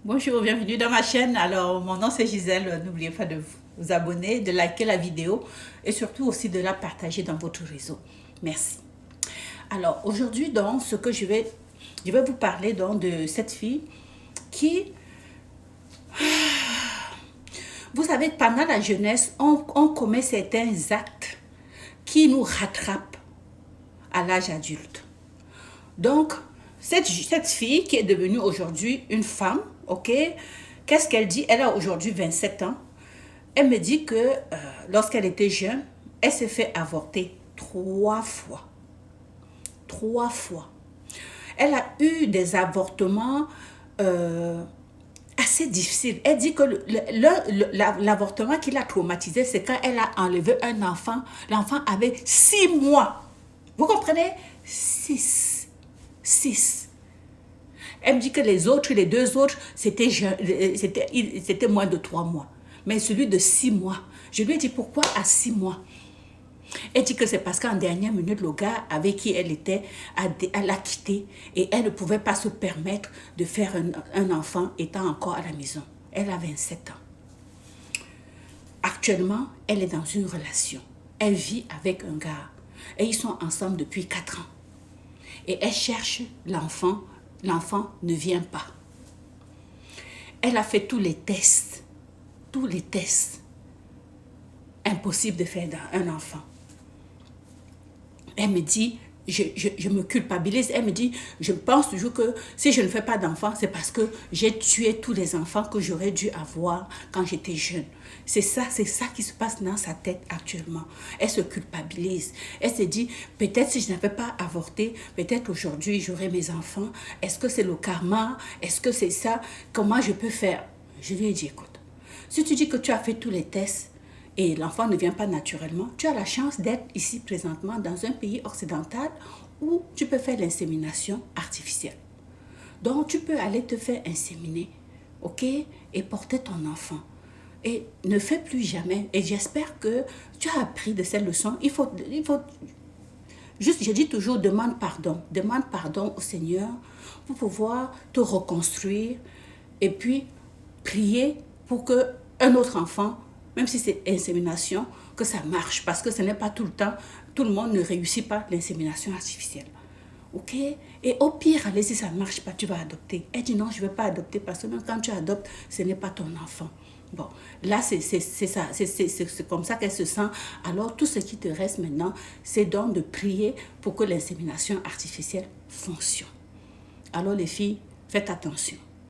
Bonjour, bienvenue dans ma chaîne. Alors, mon nom c'est Gisèle. N'oubliez pas de vous abonner, de liker la vidéo et surtout aussi de la partager dans votre réseau. Merci. Alors, aujourd'hui, donc, je vais vous parler donc de cette fille qui, vous savez, pendant la jeunesse, on commet certains actes qui nous rattrapent à l'âge adulte. Donc, cette fille qui est devenue aujourd'hui une femme, ok, qu'est-ce qu'elle dit? Elle a aujourd'hui 27 ans. Elle me dit que lorsqu'elle était jeune, elle s'est fait avorter 3 fois. 3 fois. Elle a eu des avortements assez difficiles. Elle dit que l'avortement qui l'a traumatisée, c'est quand elle a enlevé un enfant. L'enfant avait 6 mois. Vous comprenez? 6. Elle me dit que les 2 autres, c'était moins de 3 mois. Mais celui de 6 mois, je lui ai dit pourquoi à 6 mois? Elle dit que c'est parce qu'en dernière minute, le gars avec qui elle était, elle l'a quitté et elle ne pouvait pas se permettre de faire un enfant étant encore à la maison. Elle a 27 ans. Actuellement, elle est dans une relation. Elle vit avec un gars et ils sont ensemble depuis 4 ans. Et elle cherche l'enfant. L'enfant ne vient pas. Elle a fait tous les tests. Tous les tests. Impossible de faire un enfant. Elle me dit, je me culpabilise. Elle me dit, je pense toujours que si je ne fais pas d'enfant, c'est parce que j'ai tué tous les enfants que j'aurais dû avoir quand j'étais jeune. C'est ça qui se passe dans sa tête actuellement. Elle se culpabilise. Elle se dit, peut-être si je n'avais pas avorté, peut-être aujourd'hui j'aurais mes enfants. Est-ce que c'est le karma? Est-ce que c'est ça? Comment je peux faire? Je lui ai dit, écoute, si tu dis que tu as fait tous les tests, et l'enfant ne vient pas naturellement, tu as la chance d'être ici présentement dans un pays occidental où tu peux faire l'insémination artificielle. Donc, tu peux aller te faire inséminer, ok, et porter ton enfant. Et ne fais plus jamais. Et j'espère que tu as appris de cette leçon. Il faut juste, je dis toujours, demande pardon. Demande pardon au Seigneur pour pouvoir te reconstruire et puis prier pour qu'un autre enfant, même si c'est insémination, que ça marche. Parce que ce n'est pas tout le temps, tout le monde ne réussit pas l'insémination artificielle. Ok? Et au pire, allez, si ça ne marche pas, tu vas adopter. Elle dit non, je ne vais pas adopter parce que même quand tu adoptes, ce n'est pas ton enfant. Bon, là, c'est ça, c'est comme ça qu'elle se sent. Alors, tout ce qui te reste maintenant, c'est donc de prier pour que l'insémination artificielle fonctionne. Alors, les filles, faites attention.